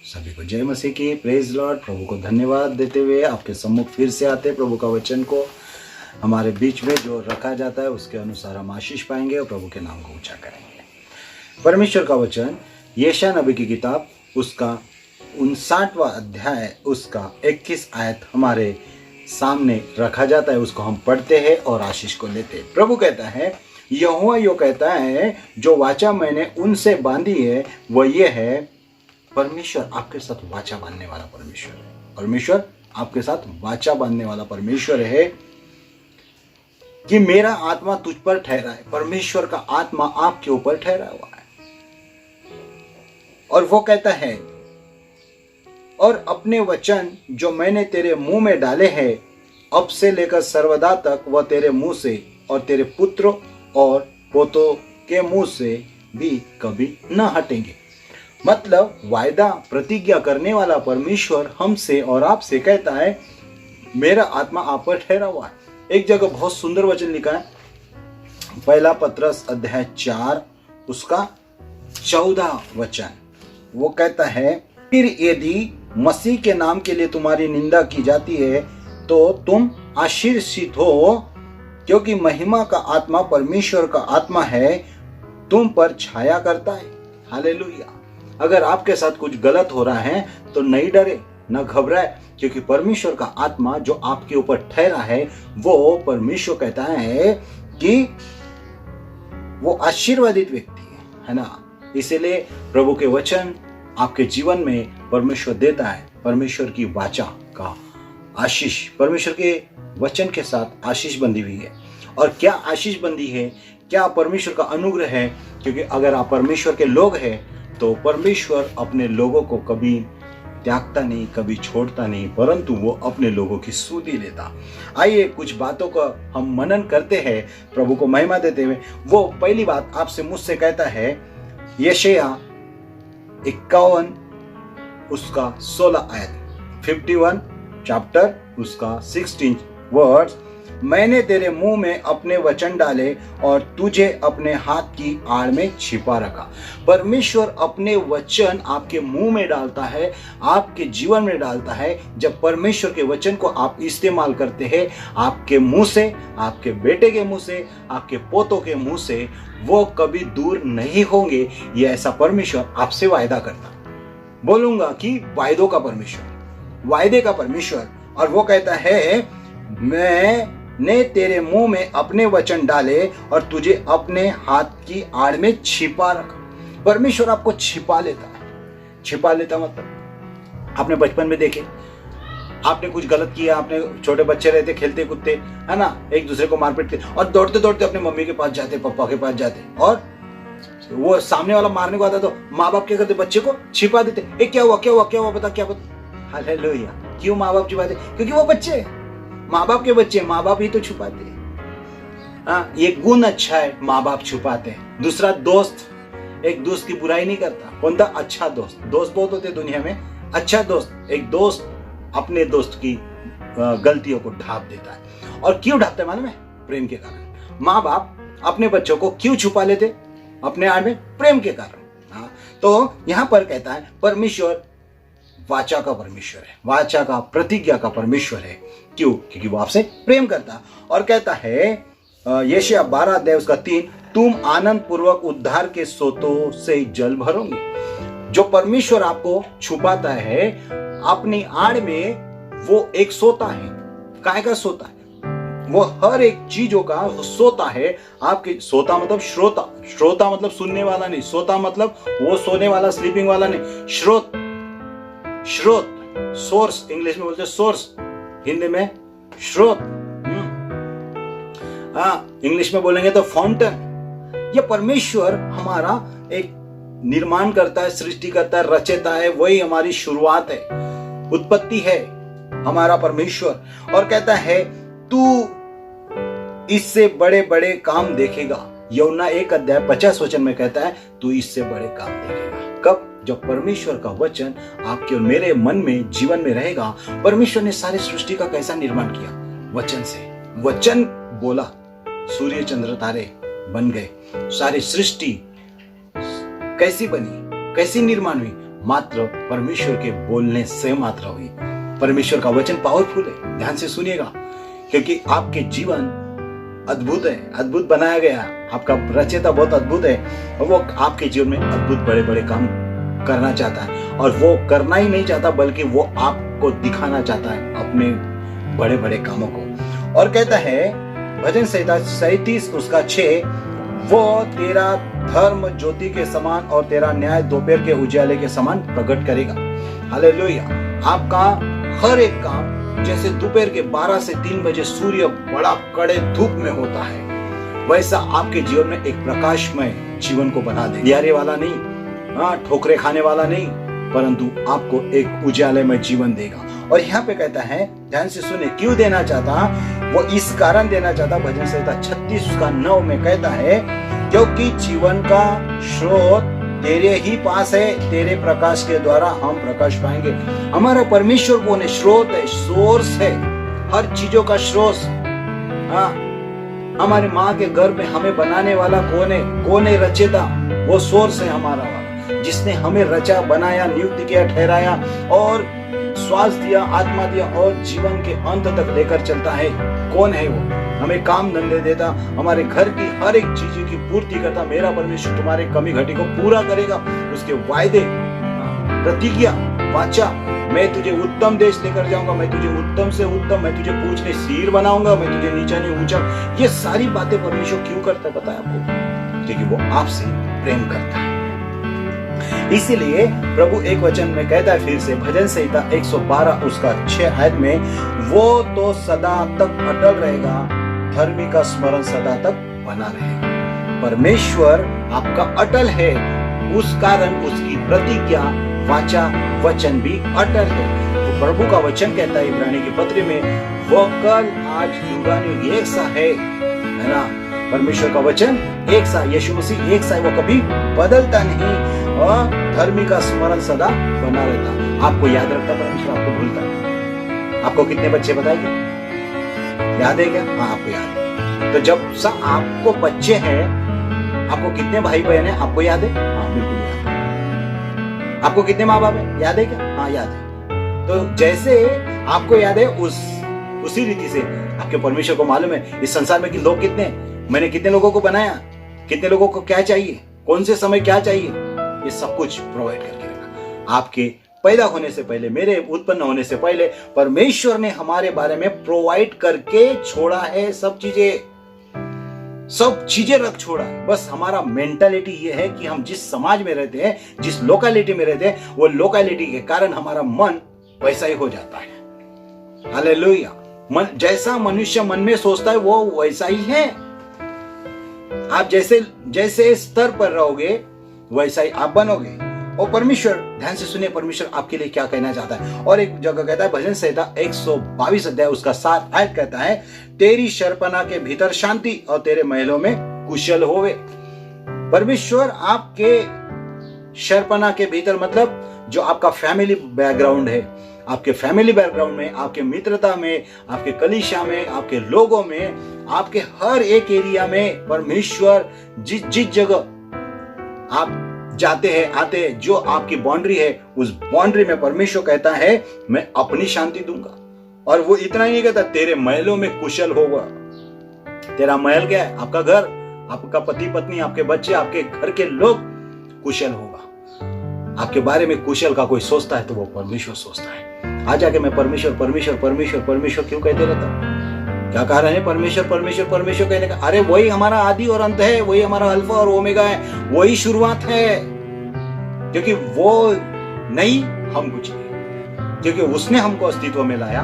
सभी को जय मसीह की, प्रेज लॉर्ड। प्रभु को धन्यवाद देते हुए आपके सम्मुख फिर से आते हैं। प्रभु का वचन को हमारे बीच में जो रखा जाता है उसके अनुसार हम आशीष पाएंगे और प्रभु के नाम को ऊंचा करेंगे। परमेश्वर का वचन यशायाह नबी की किताब उसका 59वां अध्याय उसका 21 आयत हमारे सामने रखा जाता है। उसको हम पढ़ते हैं और आशीष को लेते हैं। प्रभु कहता है, यहोवा यो कहता है, जो वाचा मैंने उनसे बांधी है वह ये है। परमेश्वर आपके साथ वाचा बांधने वाला परमेश्वर है। परमेश्वर आपके साथ वाचा बांधने वाला परमेश्वर है कि मेरा आत्मा तुझ पर ठहरा है। परमेश्वर का आत्मा आपके ऊपर ठहरा हुआ है और वो कहता है, और अपने वचन जो मैंने तेरे मुंह में डाले हैं अब से लेकर सर्वदा तक वह तेरे मुंह से और तेरे पुत्र और पोतों के मुंह से भी कभी न हटेंगे। मतलब वायदा प्रतिज्ञा करने वाला परमेश्वर हमसे और आपसे कहता है, मेरा आत्मा आप पर ठहरा हुआ है। एक जगह बहुत सुंदर वचन लिखा है, पहला पत्रस अध्याय 4 उसका 14 वचन। वो कहता है, फिर यदि मसीह के नाम के लिए तुम्हारी निंदा की जाती है तो तुम आशीर्षित हो, क्योंकि महिमा का आत्मा परमेश्वर का आत्मा है तुम पर छाया करता है। हालेलुया। अगर आपके साथ कुछ गलत हो रहा है तो नहीं डरे, न घबराए, क्योंकि परमेश्वर का आत्मा जो आपके ऊपर ठहरा है वो परमेश्वर कहता है कि वो आशीर्वादित व्यक्ति है ना। इसीलिए प्रभु के वचन आपके जीवन में परमेश्वर देता है। परमेश्वर की वाचा का आशीष, परमेश्वर के वचन के साथ आशीष बंधी हुई है। और क्या आशीष बंधी है, क्या परमेश्वर का अनुग्रह है, क्योंकि अगर आप परमेश्वर के लोग हैं तो परमेश्वर अपने लोगों को कभी त्यागता नहीं, कभी छोड़ता नहीं, परंतु वो अपने लोगों की सुधि लेता। आइए कुछ बातों का हम मनन करते हैं प्रभु को महिमा देते हुए। वो पहली बात आपसे मुझसे कहता है, यशायाह 51 उसका 16 आयत, 51 चैप्टर उसका 16 वर्ड्स, मैंने तेरे मुंह में अपने वचन डाले और तुझे अपने हाथ की आड़ में छिपा रखा। परमेश्वर अपने वचन आपके मुंह में डालता है, आपके जीवन में डालता है। जब परमेश्वर के वचन को आप इस्तेमाल करते हैं, आपके मुंह से, आपके बेटे के मुंह से, आपके पोतों के मुंह से, वो कभी दूर नहीं होंगे। ये ऐसा परमेश्वर आपसे वायदा करता। बोलूंगा कि वायदों का परमेश्वर, वायदे का परमेश्वर। और वो कहता है, मैंने तेरे मुंह में अपने वचन डाले और तुझे अपने हाथ की आड़ में छिपा रखा। परमेश्वर आपको छिपा लेता है। छिपा लेता मतलब आपने बचपन में देखे, आपने कुछ गलत किया, आपने छोटे बच्चे रहते खेलते कूदते है ना, एक दूसरे को मार पीटते और दौड़ते दौड़ते अपने मम्मी के पास जाते, पापा के पास जाते, और वो सामने वाला मारने को आता तो माँ बाप क्या करते, बच्चे को छिपा देते। ए क्या हुआ, क्या हुआ, क्या हुआ, बता क्या बता। हालेलुया। क्यों माँ बाप छिपाते? क्योंकि वो बच्चे, माँ बाप के बच्चे, माँ बाप ही तो छुपाते हैं। हाँ, ये गुण अच्छा है, माँ बाप छुपाते हैं। दूसरा, दोस्त, एक दोस्त की बुराई नहीं करता। कौन था? अच्छा दोस्त। दोस्त बहुत होते दुनिया में, अच्छा दोस्त, एक दोस्त अपने दोस्त की गलतियों को ढांप देता है। और क्यों ढांपते मालूम है? प्रेम के कारण। माँ बाप अपने बच्चों को क्यों छुपा लेते अपने आड़ में? प्रेम के कारण। हाँ, तो यहां पर कहता है परमेश्वर वाचा का परमेश्वर है, वाचा का, प्रतिज्ञा का परमेश्वर है। क्यों? क्योंकि वो आपसे प्रेम करता। और कहता है यशायाह 12 अध्याय उसका 3, तुम आनंद पूर्वक उद्धार के सोतों से जल भरोगे। जो परमेश्वर आपको छुपाता है अपनी आड़ में, वो एक सोता है। काय का सोता है? वो हर एक चीजों का सोता है। आपके सोता मतलब श्रोता, श्रोता मतलब सुनने वाला नहीं, सोता मतलब वो सोने वाला, स्लीपिंग वाला नहीं, श्रोत, श्रोत, सोर्स, इंग्लिश में बोलते सोर्स, हिंदी में श्रोत, हाँ, इंग्लिश में बोलेंगे तो फाउंटेन। ये परमेश्वर हमारा एक निर्माण करता है, सृष्टि करता है, रचेता है। वही हमारी शुरुआत है, उत्पत्ति है हमारा परमेश्वर। और कहता है तू इससे बड़े बड़े काम देखेगा। यूहन्ना 1 अध्याय 50 वचन में कहता है तू इससे बड़े काम देखेगा। कब? जब परमेश्वर का वचन आपके और मेरे मन में, जीवन में रहेगा। परमेश्वर ने सारी सृष्टि का कैसा निर्माण किया? वचन से। वचन बोला, सूर्य चंद्र तारे बन गए। सारी सृष्टि कैसी बनी, कैसी निर्माण हुई? मात्र परमेश्वर के बोलने से मात्र हुई। परमेश्वर का वचन पावरफुल है, ध्यान से सुनिएगा, क्योंकि आपके जीवन अद्भुत है, अद्भुत बनाया गया। आपका रचयिता बहुत अद्भुत है और वो आपके जीवन में अद्भुत बड़े बड़े काम करना चाहता है, और वो करना ही नहीं चाहता बल्कि वो आपको दिखाना चाहता है अपने बड़े बड़े कामों को। और कहता है भजन संहिता 37 उसका 6, वो तेरा धर्म ज्योति के समान और तेरा न्याय दोपहर के उजाले के समान प्रकट करेगा। हालेलुया। आपका हर एक काम जैसे दोपहर के 12 से 3 बजे सूर्य बड़ा कड़े धूप में होता है, वैसा आपके जीवन में एक प्रकाशमय जीवन को बना दे। दियारे वाला नहीं, ठोकरे खाने वाला नहीं, परंतु आपको एक उजाले में जीवन देगा। और यहाँ पे कहता है, ध्यान से सुने, क्यों देना चाहता, वो इस कारण देना चाहता। भजन संहिता 36 उसका 9 में कहता है, क्योंकि जीवन का स्रोत तेरे ही पास है, तेरे प्रकाश के द्वारा हम प्रकाश पाएंगे। हमारा परमेश्वर कौन है? स्रोत है, सोर्स है, हर चीजों का स्रोत। हमारे माँ के गर्भ में हमें बनाने वाला कौन है? कौन है रचयिता? वो सोर्स है हमारा वाला, जिसने हमें रचा, बनाया, नियुक्त किया, ठहराया और श्वास दिया, आत्मा दिया और जीवन के अंत तक लेकर चलता है। कौन है वो? हमें काम धंधे देता, हमारे घर की हर एक चीज की पूर्ति करता। मेरा परमेश्वर तुम्हारे कमी घटी को पूरा करेगा। उसके वायदे, प्रतिज्ञा, वाचा, मैं तुझे उत्तम देश लेकर जाऊंगा, मैं तुझे उत्तम से उत्तम, मैं तुझे पूछने सिर बनाऊंगा, मैं तुझे नीचा नहीं ऊंचा। ये सारी बातें परमेश्वर क्यों करता है पता है आपको? क्योंकि वो आपसे प्रेम करता है। इसीलिए प्रभु एक वचन में कहता है फिर से, भजन संहिता 112 उसका 6 आयत में, वो तो सदा तक अटल रहेगा, धर्मी का स्मरण सदा तक बना रहेगा। परमेश्वर आपका अटल है, उस कारण उसकी प्रतिज्ञा, वाचा, वचन भी अटल है। तो प्रभु का वचन कहता है इब्रानी की पत्री में, वो कल आज युगानुयुग एक सा है ना। परमेश्वर का वचन एक सा, यीशु मसीह एक सा, वो कभी बदलता नहीं और धर्मी का स्मरण सदा बना रहता। आपको याद रखता परमेश्वर, आपको भूलता नहीं। आपको कितने बच्चे बताएंगे? याद है क्या? हाँ, आपको याद है। तो जब आपको बच्चे हैं, आपको कितने भाई बहन है आपको याद है? हाँ, बिल्कुल याद है। आपको कितने माँ बाप है याद है क्या? हाँ, याद है। तो जैसे आपको याद है उसी रीति से आपके परमेश्वर को मालूम है इस संसार में कि लोग कितने, मैंने कितने लोगों को बनाया, कितने लोगों को क्या चाहिए, कौन से समय क्या चाहिए, ये सब कुछ प्रोवाइड करके रखा। आपके पैदा होने से पहले, मेरे उत्पन्न होने से पहले परमेश्वर ने हमारे बारे में प्रोवाइड करके छोड़ा है। सब चीजें रख छोड़ा है। बस हमारा मेंटालिटी ये है कि हम जिस समाज में रहते हैं, जिस लोकेलिटी में रहते हैं, वो लोकेलिटी के कारण हमारा मन वैसा ही हो जाता है। हालेलुया। मन जैसा मनुष्य मन में सोचता है वो वैसा ही है। आप जैसे स्तर पर रहोगे वैसा ही आप बनोगे। और परमेश्वर, ध्यान से सुनिए, परमेश्वर आपके लिए क्या कहना चाहता है। और एक जगह कहता है भजन संहिता 122 अध्याय उसका 7 आयत कहता है, तेरी शर्पणा के भीतर शांति और तेरे महलों में कुशल होवे। परमेश्वर आपके शर्पणा के भीतर मतलब जो आपका फैमिली बैकग्राउंड है, आपके फैमिली बैकग्राउंड में, आपके मित्रता में, आपके कलीसिया में, आपके लोगों में, आपके हर एक एरिया में परमेश्वर जिस जगह आप जाते हैं, आते हैं, जो आपकी बाउंड्री है, उस बाउंड्री में परमेश्वर कहता है मैं अपनी शांति दूंगा। और वो इतना ही नहीं कहता, तेरे महलों में कुशल होगा। तेरा महल क्या है? आपका घर, आपका पति पत्नी, आपके बच्चे, आपके घर के लोग कुशल होगा। आपके बारे में कुशल का कोई सोचता है तो वो परमेश्वर सोचता है। आज आके मैं परमेश्वर परमेश्वर परमेश्वर परमेश्वर क्यों कहते रहता हूं? क्या कारण है परमेश्वर परमेश्वर परमेश्वर कहने का? अरे वही हमारा आदि और अंत है, वही हमारा अल्फा और ओमेगा है, वही शुरुआत है। क्योंकि वो नहीं, हम कुछ नहीं। क्योंकि उसने हमको अस्तित्व में लाया,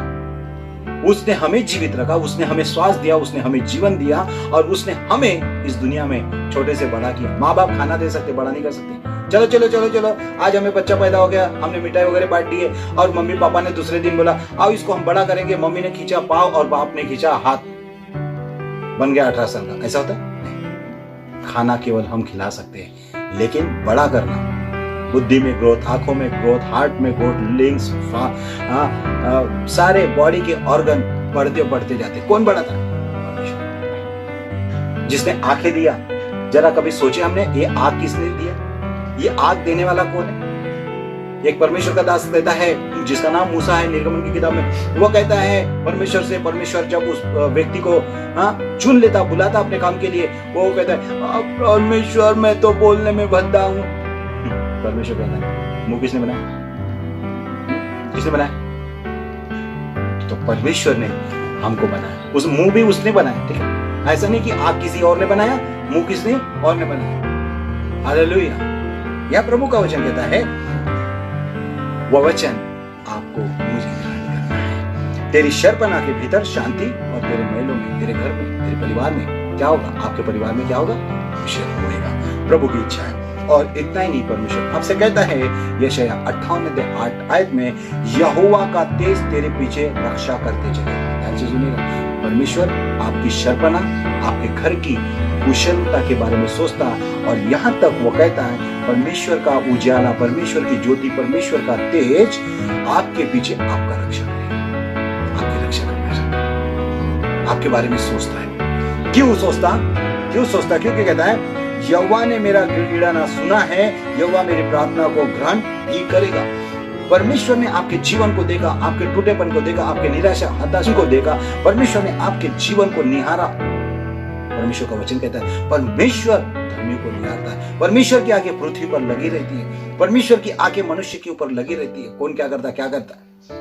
उसने हमें जीवित रखा, उसने हमें श्वास दिया, उसने हमें जीवन दिया और उसने हमें इस दुनिया में छोटे से बड़ा किया। माँ बाप खाना दे सकते, बड़ा नहीं कर सकते। चलो चलो चलो चलो, आज हमें बच्चा पैदा हो गया, हमने मिठाई वगैरह बांट दी है और मम्मी पापा ने दूसरे दिन बोला आओ इसको हम बड़ा करेंगे। मम्मी ने खींचा पाँव और बाप ने खींचा हाथ, बन गया 18 साल का। ऐसा होता है? खाना केवल हम खिला सकते हैं, लेकिन बड़ा करना, बुद्धि में ग्रोथ, आंखों में ग्रोथ, हार्ट में ग्रोथ, लिंग्स, सारे बॉडी के ऑर्गन बढ़ते जाते। कौन बढ़ाता है? जिसने आंखें दिया। जरा कभी सोचे हमने ये आंख किसने दिया? ये आग देने वाला कौन है? एक परमेश्वर का दास कहता है, जिसका नाम मूसा है निर्गमन की किताब में, वो कहता है परमेश्वर से, परमेश्वर जब उस व्यक्ति को चुन लेता, बुलाता अपने काम के लिए, वो कहता है परमेश्वर मैं तो बोलने में भद्दा हूं। परमेश्वर कहता है मुंह किसने बनाया? किसने बनाया? तो परमेश्वर ने हमको बनाया, उस मुंह भी उसने बनाया। ठीक है, ऐसा नहीं कि आग किसी और ने बनाया, मुंह किसने और ने बनाया। हालेलुया। यह प्रभु का वचन कहता है, वह वचन आपको मुझे ग्रहण करना है। तेरी शर्पणा के भीतर शांति, और तेरे महलों में, तेरे घर में, तेरे परिवार में क्या होगा? आपके परिवार में क्या होगा? अभिषेक होगा। प्रभु की इच्छा है। और इतना ही नहीं, परमेश्वर आपसे कहता है यशायाह 58:8 में, यहोवा का तेज तेरे पीछे रक्षा करते चलेगा। ध्यान से सुनिएगा, परमेश्वर आपकी शर्पणा, आपके घर की कुशलता के बारे में सोचता, और यहाँ तक वो कहता है परमेश्वर का उजाला, परमेश्वर की ज्योति, परमेश्वर का तेज आपके पीछे आपका रक्षा करेगा, आपकी रक्षा करना चाहता है, आपके बारे में सोचता है। क्यों सोचता? क्योंकि कहता है यहोवा ने मेरा गिड़गिड़ाना सुना है, यहोवा मेरी प्रार्थना को ग्रहण भी करेगा। परमेश्वर ने आपके जीवन को देखा, आपके टूटेपन को देखा, आपके निराशा हताशा को देखा, परमेश्वर ने आपके जीवन को निहारा। परमेश्वर का वचन कहता है परमेश्वर धर्मी को निहारता है। परमेश्वर की आंखें पृथ्वी पर लगी रहती है, परमेश्वर की आंखें मनुष्य के ऊपर लगी रहती है। कौन क्या करता है।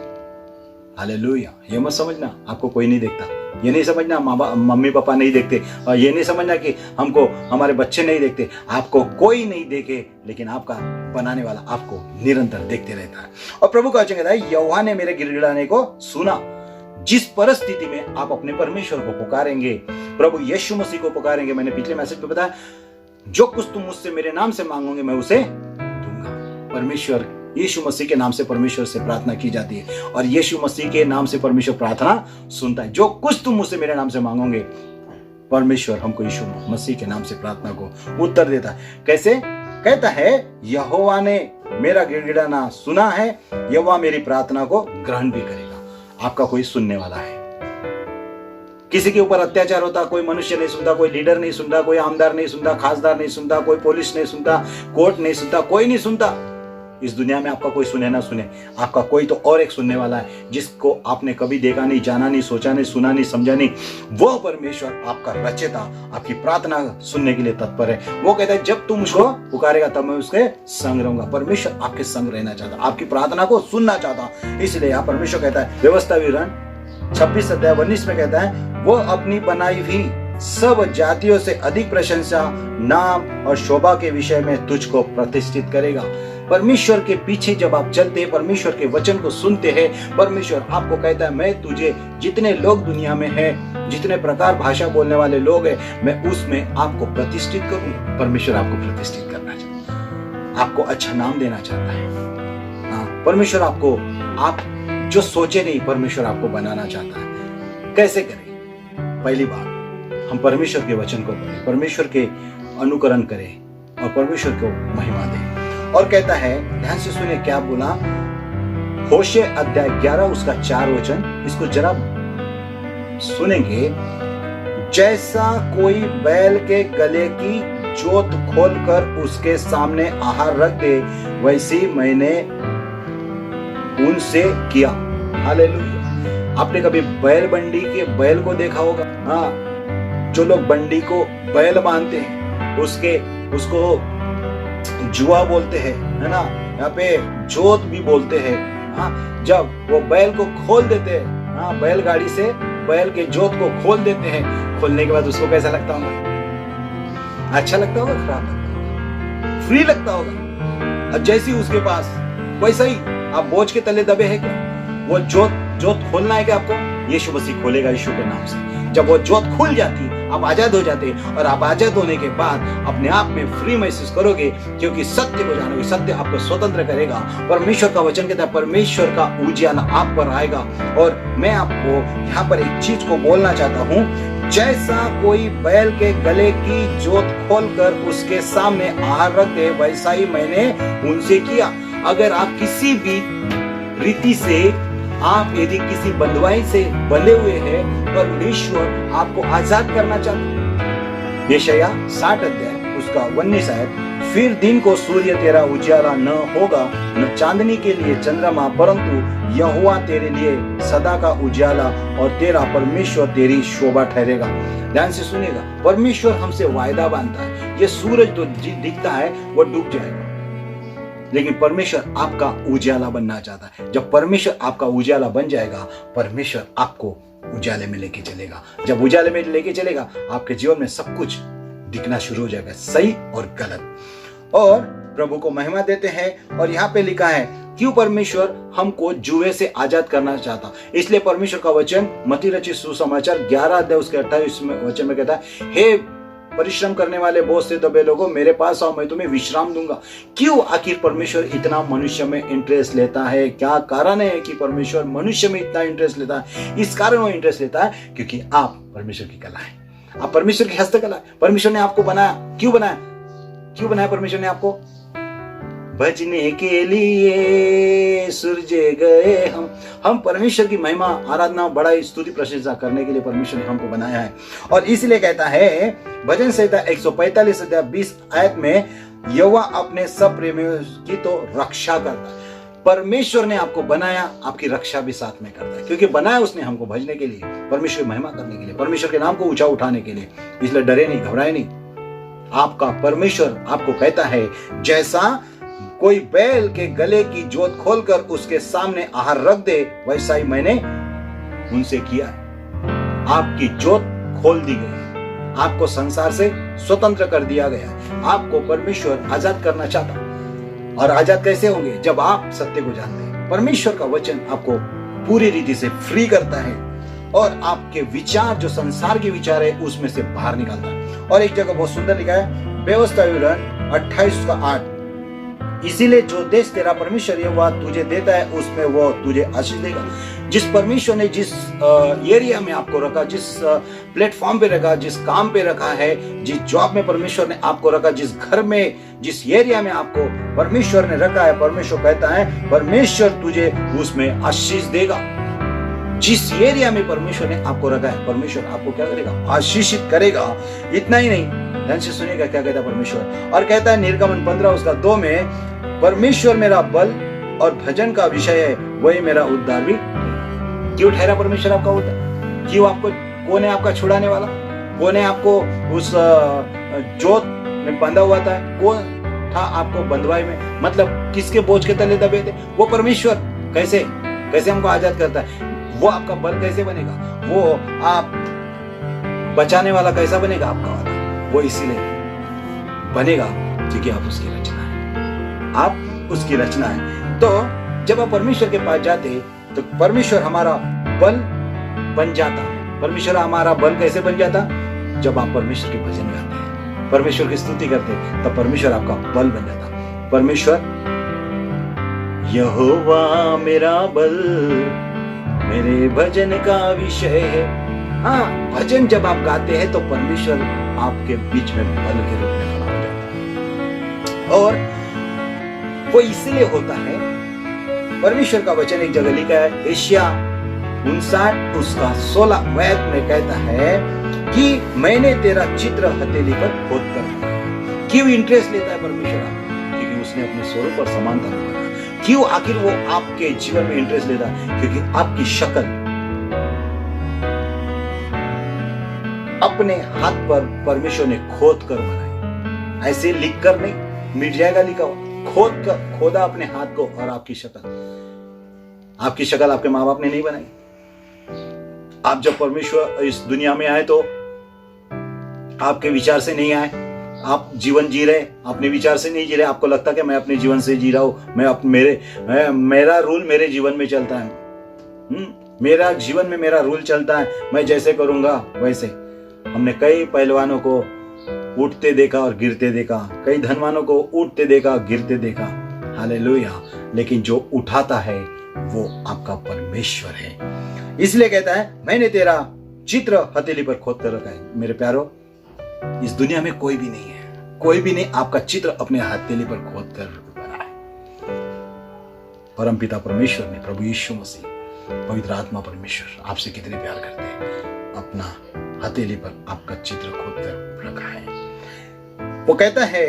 हालेलुया। ये मत समझना आपको कोई नहीं देखता, ये नहीं समझना मम्मी पापा नहीं देखते, और ये नहीं समझना कि हमको हमारे बच्चे नहीं देखते। आपको कोई नहीं देखे, लेकिन आपका बनाने वाला आपको निरंतर देखते रहता है। और प्रभु का वचन कहता है यहोवा ने मेरे गिड़गिड़ाने को सुना। जिस परिस्थिति में आप अपने परमेश्वर को पुकारेंगे, प्रभु यीशु मसीह को पुकारेंगे, मैंने पिछले मैसेज में बताया, जो कुछ तुम मुझसे मेरे नाम से मांगोगे मैं उसे दूंगा। परमेश्वर यीशु मसीह के नाम से परमेश्वर से प्रार्थना की जाती है, और यीशु मसीह के नाम से परमेश्वर प्रार्थना सुनता है। जो कुछ तुम मुझसे मेरे नाम से मांगोगे, परमेश्वर हमको यीशु मसीह के नाम से प्रार्थना को उत्तर देता है। कैसे? कहता है यहोवा ने मेरा गिड़गिड़ाना सुना है, यहोवा मेरी प्रार्थना को ग्रहण भी करेगा। आपका कोई सुनने वाला है। किसी के ऊपर अत्याचार होता, कोई मनुष्य नहीं सुनता, कोई लीडर नहीं सुनता, कोई आमदार नहीं सुनता, खासदार नहीं सुनता, कोई पुलिस नहीं सुनता, कोर्ट नहीं सुनता, कोई नहीं सुनता। इस दुनिया में आपका कोई सुने ना सुने, आपका कोई तो और एक सुनने वाला है, जिसको आपने कभी देखा नहीं, जाना नहीं, सोचा नहीं, सुना नहीं, समझा नहीं। वो परमेश्वर आपका रचयिता आपकी प्रार्थना सुनने के लिए तत्पर है। वो कहता है जब तुम उसको पुकारेगा तब मैं उसके संग रहूंगा। परमेश्वर आपके संग रहना चाहता, आपकी प्रार्थना को सुनना चाहता। इसलिए यहाँ परमेश्वर कहता है व्यवस्था विवरण 26:19 में कहता है वो अपनी बनाई हुई सब जातियों से अधिक प्रशंसा, नाम और शोभा के विषय में तुझको प्रतिष्ठित करेगा। परमेश्वर के पीछे जब आप चलते हैं, परमेश्वर के वचन को सुनते हैं, परमेश्वर आपको कहता है मैं तुझे, जितने लोग दुनिया में हैं, जितने प्रकार भाषा बोलने वाले लोग हैं, मैं उसमें आपको प्रतिष्ठित करूंगा। परमेश्वर आपको प्रतिष्ठित करना चाहता है, आपको अच्छा नाम देना चाहता है। हाँ, परमेश्वर आपको, आप जो सोचे नहीं, परमेश्वर आपको बनाना चाहता है। कैसे करें? पहली बात, हम परमेश्वर के वचन को पढ़ें, परमेश्वर के अनुकरण करें और परमेश्वर को महिमा दें। और कहता है, ध्यान से सुने क्या बोला, होशे अध्याय 11 उसका 4 वचन, इसको जरा सुनेंगे। जैसा कोई बैल के गले की जोत खोलकर उसके सामने आहार रख दे, वैसे मैंने उनसे किया। हालेलुया। आपने कभी बैल बंडी के बैल को देखा होगा? हाँ, जो लोग बंडी को बैल मानते हैं, उसको जुआ बोलते हैं, है ना, यहाँ पे जोत भी बोलते हैं। हाँ, जब वो बैल को खोल देते हैं, हाँ, बैलगाड़ी से बैल के जोत को खोल देते हैं, खोलने के बाद उसको कैसा लगता होगा? अच्छा लगता होगा, खराब लगता होगा, फ्री लगता होगा। और जैसी उसके पास, वैसा ही आप बोझ के तले दबे हैं क्या? वो जोत खोलना है क्या आपको? यीशु मसीह खोलेगा यीशु के नाम से। जब वो जोत खुल जाती है, आप आजाद हो जाते हैं, और आप आजाद होने के बाद अपने आप में फ्री महसूस करोगे, क्योंकि सत्य को जानोगे, सत्य आपको स्वतंत्र करेगा। परमेश्वर का वचन कहता है परमेश्वर का उजियाला आप पर आएगा। और मैं आपको यहाँ पर एक चीज को बोलना चाहता हूँ, जैसा कोई बैल के गले की जोत खोलकर उसके सामने आहार रख दे, वैसा ही मैंने उनसे किया। अगर आप किसी भी रीति से, आप यदि किसी बंधुआई से बंधे हुए हैं, परमेश्वर आपको आजाद करना चाहता है। यशायाह 60 अध्याय उसका 19 आयत फिर दिन को सूर्य तेरा उजियाला न होगा, न चांदनी के लिए चंद्रमा, परंतु यहोवा तेरे लिए सदा का उजियाला और तेरा परमेश्वर तेरी शोभा ठहरेगा। ध्यान से सुनिएगा, परमेश्वर हमसे वायदा बांधता है। ये सूरज तो दिखता है वो डूब जाएगा, लेकिन परमेश्वर आपका उजियाला बनना चाहता है। जब परमेश्वर आपका उजियाला बन जाएगा, परमेश्वर आपको उजाले में लेके चलेगा। जब उजाले में लेके चलेगा, आपके जीवन में सब कुछ दिखना शुरू हो जाएगा, सही और गलत। और प्रभु को महिमा देते हैं। और यहाँ पे लिखा है क्यों परमेश्वर हमको जुए से आजाद करना चाहता। इसलिए परमेश्वर का वचन मत्ती रचित सुसमाचार 11 अध्याय उसके 28 वचन में कहता है, हे परिश्रम करने वाले बोझ से दबे लोगों, मेरे पास आओ, मैं तुम्हें विश्राम दूंगा। क्यों आखिर परमेश्वर इतना मनुष्य में इंटरेस्ट लेता है? क्या कारण है कि परमेश्वर मनुष्य में इतना इंटरेस्ट लेता है? इस कारण वो इंटरेस्ट लेता है क्योंकि आप परमेश्वर की कला है, आप परमेश्वर की हस्तकला है। परमेश्वर ने आपको बनाया। क्यों बनाया? क्यों बनाया परमेश्वर ने आपको? भजने के लिए सूरजे गए हम परमेश्वर की महिमा, आराधना, बड़ाई, स्तुति, प्रशंसा करने के लिए परमेश्वर ने हमको बनाया है। और इसलिए कहता है भजन संहिता 145 अध्याय 20 आयत में, यहोवा अपने सब प्रेमियों की तो रक्षा करता है। परमेश्वर ने आपको बनाया, आपकी रक्षा भी साथ में करता है, क्योंकि बनाया उसने हमको भजने के लिए, परमेश्वर की महिमा करने के लिए, परमेश्वर के नाम को ऊंचा उठाने के लिए। इसलिए डरे नहीं, घबराए नहीं। आपका परमेश्वर आपको कहता है, जैसा कोई बैल के गले की जोत खोलकर उसके सामने आहार रख दे, वैसा ही मैंने उनसे किया है। आपकी जोत खोल दी गई है, आपको संसार से स्वतंत्र कर दिया गया है। आपको परमेश्वर आजाद करना चाहता। और आजाद कैसे होंगे? जब आप सत्य को जानते हैं। परमेश्वर का वचन आपको पूरी रीति से फ्री करता है और आपके विचार, जो संसार के विचार है, उसमें से बाहर निकालता है। और एक जगह बहुत सुंदर लिखा है, व्यवस्था विवरण 28:8, इसीलिए जो देश तेरा परमेश्वर यहोवा तुझे देता है, उसमें वो तुझे आशीष देगा। जिस परमेश्वर ने जिस एरिया में आपको रखा, जिस प्लेटफॉर्म पे रखा, जिस काम पे रखा है, जिस जॉब में परमेश्वर ने आपको रखा, जिस घर में, जिस एरिया में आपको परमेश्वर ने रखा है, परमेश्वर कहता है परमेश्वर तुझे उसमें आशीष देगा। जिस एरिया में परमेश्वर ने आपको रखा है, परमेश्वर आपको क्या करेगा? आशीषित करेगा। इतना ही नहीं, ध्यान से सुनिएगा क्या कहता है परमेश्वर। और कहता है निर्गमन 15:2 में, परमेश्वर मेरा बल और भजन का विषय है, वही मेरा उद्धार भी। क्यों ठहरा परमेश्वर आपका उद्धार? क्यों आपको, कौन है आपका छुड़ाने वाला? कौन है आपको उस जोत में बंधा हुआ था? कौन था आपको बंधवाई में? मतलब किसके बोझ के तले दबे थे? वो परमेश्वर। कैसे कैसे हमको आजाद करता है? वो आपका बल कैसे बनेगा? वो आप बचाने वाला कैसा बनेगा आपका वाला? वो इसीलिए बनेगा क्योंकि आप उसकी रचना है। आप उसकी रचना है। तो जब आप परमेश्वर के पास जाते तो परमेश्वर हमारा बल बन जाता। परमेश्वर हमारा बल कैसे बन जाता? जब आप परमेश्वर के भजन गाते हैं, परमेश्वर की स्तुति करते हैं, तब परमेश्वर आपका बल बन जाता। परमेश्वर यहोवा मेरा बल, मेरे भजन का विषय है। हाँ, भजन जब आप गाते हैं तो परमेश्वर आपके बीच में बल के रूप में खड़ा हो जाता है। और वो इसलिए होता है, परमेश्वर का वचन एक जगह लिखा है, एशिया 59 उसका 16 में कहता है कि मैंने तेरा चित्र हथेली पर खोद कर दिया। क्यों इंटरेस्ट लेता है परमेश्वर आपको? क्योंकि उसने अपने स्वरूप और समानता बनाया। क्यों आखिर वो आपके जीवन में इंटरेस्ट लेता है? क्योंकि आपकी शक्ल अपने हाथ पर परमेश्वर ने खोद कर बनाई। ऐसे लिख कर नहीं, मिट जाएगा लिखा हुआ, खोद कर, खोदा अपने हाथ को। और आपकी शक्ल आपके माँ बाप ने नहीं बनाई। आप जब परमेश्वर इस दुनिया में आए तो आपके विचार से नहीं आए। आप जीवन जी रहे, अपने विचार से नहीं जी रहे। आपको लगता कि मैं अपने जीवन से जी रहा हूं, मेरा रूल मेरे जीवन में चलता है। मेरा जीवन में मेरा रूल चलता है, मैं जैसे करूंगा वैसे। हमने कई पहलवानों को उठते देखा और गिरते देखा, कई धनवानों को उठते देखा, गिरते देखा। हालेलुया। लेकिन जो उठाता है वो आपका परमेश्वर है। इसलिए कहता है मैंने तेरा चित्र हथेली पर खोद कर रखा है। मेरे प्यारो, इस दुनिया में कोई भी नहीं है, कोई भी नहीं आपका चित्र अपने हथेली पर खोद कर बना है। परमपिता परमेश्वर ने, प्रभु यीशु मसीह, पवित्र आत्मा परमेश्वर आपसे कितने प्यार करते हैं, अपना हथेली पर आपका चित्र खोद कर रखा है। वो कहता है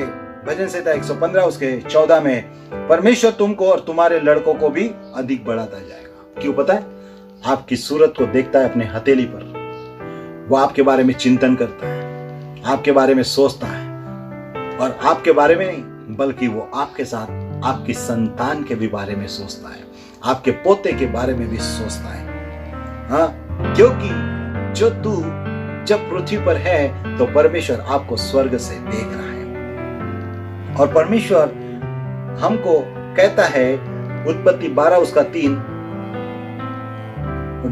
भजन संहिता 115 उसके 14 में, परमेश्वर तुमको और तुम्हारे लड़कों को भी अधिक बढ़ाता जाएगा। क्यों पता है? आपकी सूरत को देखता है अपने हथेली पर, वो आपके बारे में चिंतन करता है, आपके बारे में सोचता है, और आपके बारे में नहीं बल्कि वो आपके साथ आपकी संतान के भी बारे में सोचता है, आपके पोते के बारे में भी सोचता है। हाँ, क्योंकि जो तू जब पृथ्वी पर है तो परमेश्वर आपको स्वर्ग से देख रहा है। और परमेश्वर हमको कहता है, उत्पत्ति 12 उसका 3,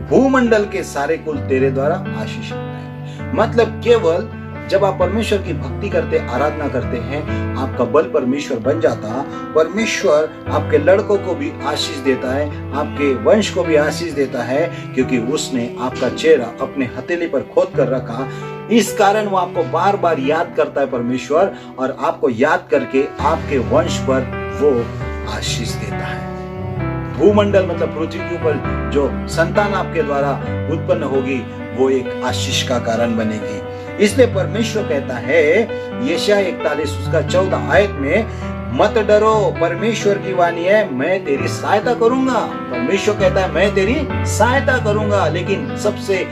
भूमंडल के सारे कुल तेरे द्वारा आशीष पाएंगे। मतलब केवल जब आप परमेश्वर की भक्ति करते, आराधना करते हैं, आपका बल परमेश्वर बन जाता, परमेश्वर आपके लड़कों को भी आशीष देता है, आपके वंश को भी आशीष देता है, क्योंकि उसने आपका चेहरा अपने हथेली पर खोद कर रखा। इस कारण वो आपको बार बार याद करता है परमेश्वर, और आपको याद करके आपके वंश पर वो आशीष देता है। भूमंडल मतलब पृथ्वी के ऊपर जो संतान आपके द्वारा उत्पन्न होगी वो एक आशीष का कारण बनेगी। इसलिए परमेश्वर कहता है, यशायाह 41 उसका 14 आयत में, मत डरो, परमेश्वर की वाणी है, मैं तेरी सहायता करूंगा। परमेश्वर कहता है मैं तेरी सहायता करूंगा, लेकिन सबसे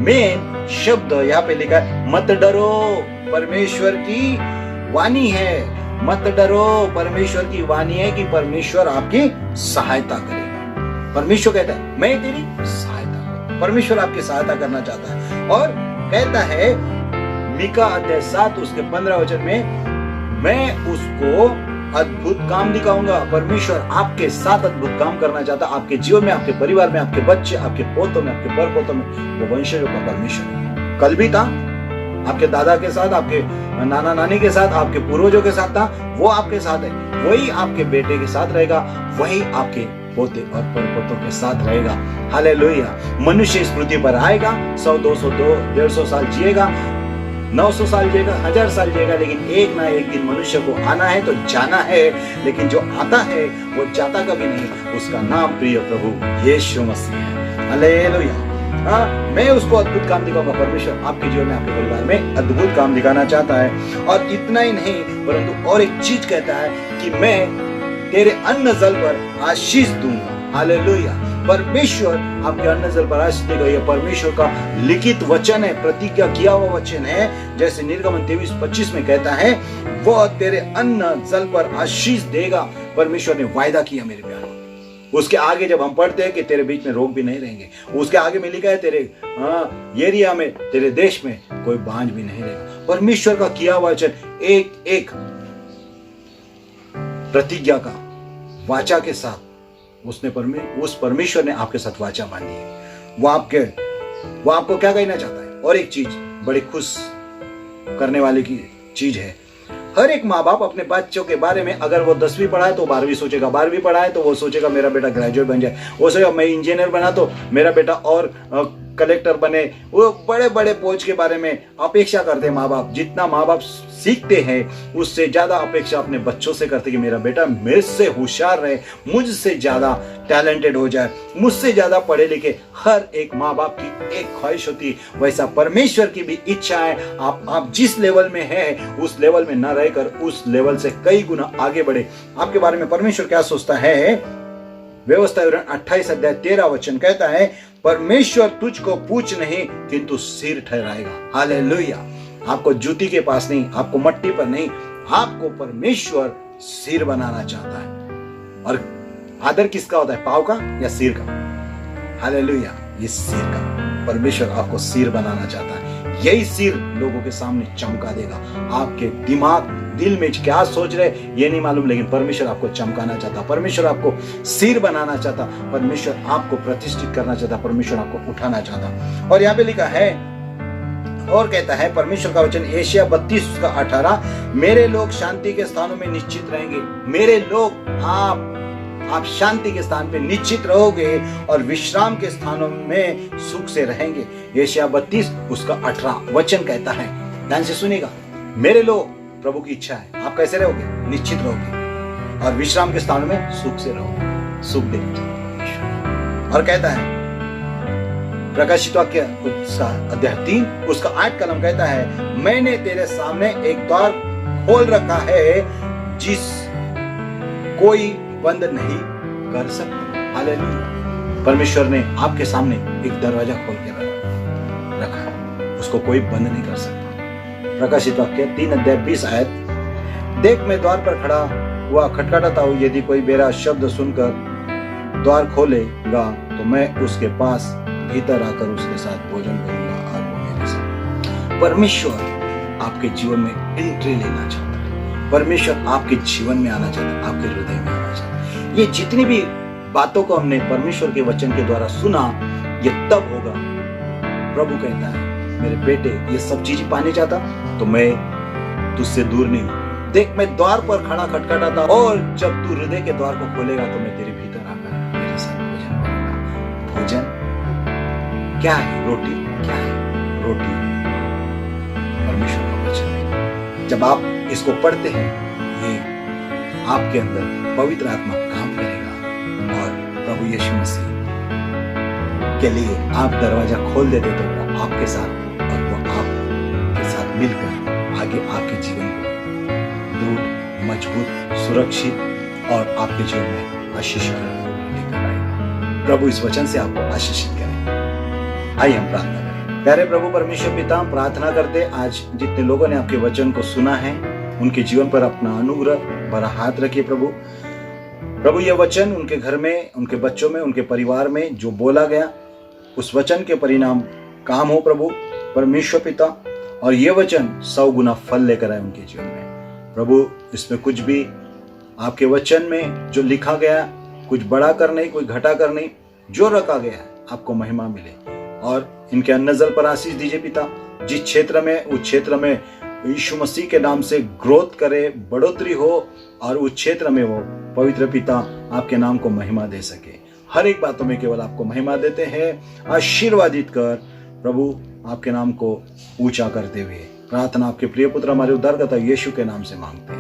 मेन शब्द यहाँ पे लिखा है, मत डरो, परमेश्वर की वाणी है। मत डरो, परमेश्वर की वाणी है कि परमेश्वर आपकी सहायता करेगा। परमेश्वर कहता है मैं तेरी सहायता, परमेश्वर आपकी सहायता करना चाहता है। और कहता है मीका अध्याय 7 उसके 15 वचन में, मैं उसको अद्भुत काम दिखाऊंगा। परमेश्वर आपके साथ अद्भुत काम करना चाहता, आपके जीवन में, आपके परिवार में, आपके बच्चे, आपके पोतों में, आपके परपोतों में। वो वंशजों का परमेश्वर कल भी था, आपके दादा के साथ, आपके नाना नानी के साथ, आपके पूर्वजों के साथ था, वो आपके साथ है, वही आपके बेटे के साथ रहेगा, वही आपके पोते और परपोतों के साथ रहेगा। हालेलुया। मनुष्य इस पृथ्वी पर आएगा, 100, 200, 150 साल जिएगा, 900 साल जिएगा, 1000 साल जिएगा, लेकिन एक ना एक दिन मनुष्य को आना है तो जाना है। लेकिन जो आता है वो जाता कभी नहीं, उसका नाम प्रिय प्रभु यीशु मसीह है। हालेलुया। मैं उसको अद्भुत काम दिखाऊंगा। परमेश्वर आपके जीवन में, आपके परिवार में अद्भुत काम दिखाना चाहता है। और इतना ही नहीं, परंतु और एक चीज कहता है कि मैं तेरे अन्न जल पर आशीष दूंगा। हालेलुया। परमेश्वर आपके अन्न जल पर आशीष देगा। यह परमेश्वर का लिखित वचन है, प्रतिज्ञा किया हुआ वचन है। जैसे निर्गमन 23:25 में कहता है, वो तेरे अन्न जल पर आशीष देगा। परमेश्वर ने वायदा किया मेरे प्यारों। उसके आगे जब हम पढ़ते हैं कि तेरे बीच में रोग भी नहीं रहेंगे, उसके आगे में लिखा है तेरे एरिया में, तेरे देश में कोई बांझ भी नहीं रहेगा। परमेश्वर का किया हुआ वचन एक एक प्रतिज्ञा का वाचा के साथ उसने उस परमेश्वर ने आपके साथ वाचा बांधी है। वो आपको क्या कहना चाहता है? और एक चीज बड़ी खुश करने वाली की चीज है, हर एक माँ बाप अपने बच्चों के बारे में, अगर वो 10वीं पढ़ा है तो 12वीं सोचेगा, 12वीं पढ़ा है तो वो सोचेगा मेरा बेटा ग्रेजुएट बन जाए, वो सोचेगा मैं इंजीनियर बना तो मेरा बेटा और कलेक्टर बने। वो बड़े बड़े पोस्ट के बारे में अपेक्षा करते हैं माँ बाप। जितना माँ बाप सीखते हैं उससे ज्यादा अपेक्षा अपने बच्चों से करते कि मेरा बेटा मेरे से होशियार रहे, मुझसे ज्यादा टैलेंटेड हो जाए, मुझसे ज्यादा पढ़े लिखे। हर एक माँ बाप की एक ख्वाहिश होती, वैसा परमेश्वर की भी इच्छा है आप जिस लेवल में है उस लेवल में न रहकर उस लेवल से कई गुना आगे बढ़े। आपके बारे में परमेश्वर क्या सोचता है? व्यवस्था विवरण 28 अध्याय 13 वचन कहता है, परमेश्वर तुझको पूछ नहीं किंतु सिर ठहराएगा। हालेलुया। आपको जूती के पास नहीं, आपको मट्टी पर नहीं, आपको परमेश्वर सिर बनाना चाहता है। और आदर किसका होता है? पांव का या सिर का? हालेलुया। ये सिर का, परमेश्वर आपको सिर बनाना चाहता है। यही सिर लोगों के सामने चमका देगा। आपके दिल में क्या सोच रहे ये नहीं मालूम, लेकिन परमेश्वर आपको चमकाना चाहता, परमेश्वर आपको सिर बनाना चाहता, परमेश्वर आपको प्रतिष्ठित करना चाहता, परमेश्वर आपको उठाना चाहता। और यहाँ पे लिखा है, और कहता है परमेश्वर का वचन यशायाह 32:18, मेरे लोग शांति के स्थानों में निश्चित रहेंगे। मेरे लोग, आप शांति के स्थान पे निश्चित रहोगे और विश्राम के स्थानों में सुख से रहेंगे। यशायाह 32:18 वचन कहता है, ध्यान से सुनिएगा, मेरे लोग, प्रभु की इच्छा है आप कैसे रहोगे? निश्चित रहोगे और विश्राम के स्थानों में सुख से रहोगे। सुख देना। और कहता है प्रकाशित वाक्य उसका अध्याय 3 उसका 8 कलम कहता है, मैंने तेरे सामने एक द्वार खोल रखा है जिस कोई बंद नहीं कर सकता। हालेलुया। परमेश्वर ने आपके सामने एक दरवाजा खोल के रखा, उसको कोई बंद नहीं कर सकता। प्रकाशित वाक्य 3:20 देख मैं द्वार पर खड़ा हुआ खटखटाता हूँ, यदि कोई मेरा शब्द सुनकर द्वार खोलेगा तो मैं उसके पास भीतर आकर उसके साथ भोजन करूंगा और वो मेरे साथ। परमेश्वर आपके जीवन में एंट्री लेना चाहता है, परमेश्वर आपके जीवन में आना चाहता है, आपके हृदय में आना चाहता है। ये जितनी भी बातों को हमने परमेश्वर के वचन के द्वारा सुना, ये तब होगा। प्रभु कहता है मेरे बेटे ये सब चीज पाने चाहता तो मैं तुझसे दूर नहीं हूं। देख मैं द्वार पर खड़ा खटखटाता और जब तू हृदय के द्वार को खोलेगा तो मैं तेरे भीतर आकर मेरे साथ भोजन करूंगा। भोजन क्या है? रोटी क्या है? रोटी परमेश्वर का वचन है। जब आप इसको पढ़ते हैं, ये आपके अंदर पवित्र आत्मा काम करेगा और प्रभु यीशु मसीह के लिए आप दरवाजा खोल देते तो वो आपके साथ और वो आपके साथ मिलकर आगे आपके जीवन को दृढ़, मजबूत, सुरक्षित और आपके जीवन में आशीष लेकर आएगा। प्रभु इस वचन से आपको आशीषित करें। आइए हम प्रार्थना करें। प्यारे प्रभु परमेश्वर पिता, प्रार्थना करते आज जितने लोगों ने आपके वचन को सुना है उनके जीवन पर अपना अनुग्रह भरा हाथ रखिए प्रभु। प्रभु ये वचन उनके घर में, उनके बच्चों में, उनके परिवार में जो बोला गया उस वचन के परिणाम काम हो प्रभु परमेश्वर पिता, और ये वचन 100 गुना फल लेकर आए उनके जीवन में प्रभु। इसमें कुछ भी आपके वचन में जो लिखा गया, कुछ बढ़ा कर नहीं, कोई घटा कर नहीं, जो रखा गया है आपको महिमा मिले और इनके नजर पर आशीष दीजिए पिता। जिस क्षेत्र में, उस क्षेत्र में यीशु मसीह के नाम से ग्रोथ करे, बढ़ोतरी हो और उस क्षेत्र में वो पवित्र पिता आपके नाम को महिमा दे सके। हर एक बातों में केवल आपको महिमा देते हैं। आशीर्वादित कर प्रभु आपके नाम को ऊंचा करते हुए प्रार्थना आपके प्रिय पुत्र हमारे उद्धारकर्ता यीशु के नाम से मांगते हैं।